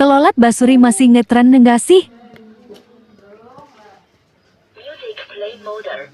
Kelolat Basuri masih ngetren enggak sih? Music play mode.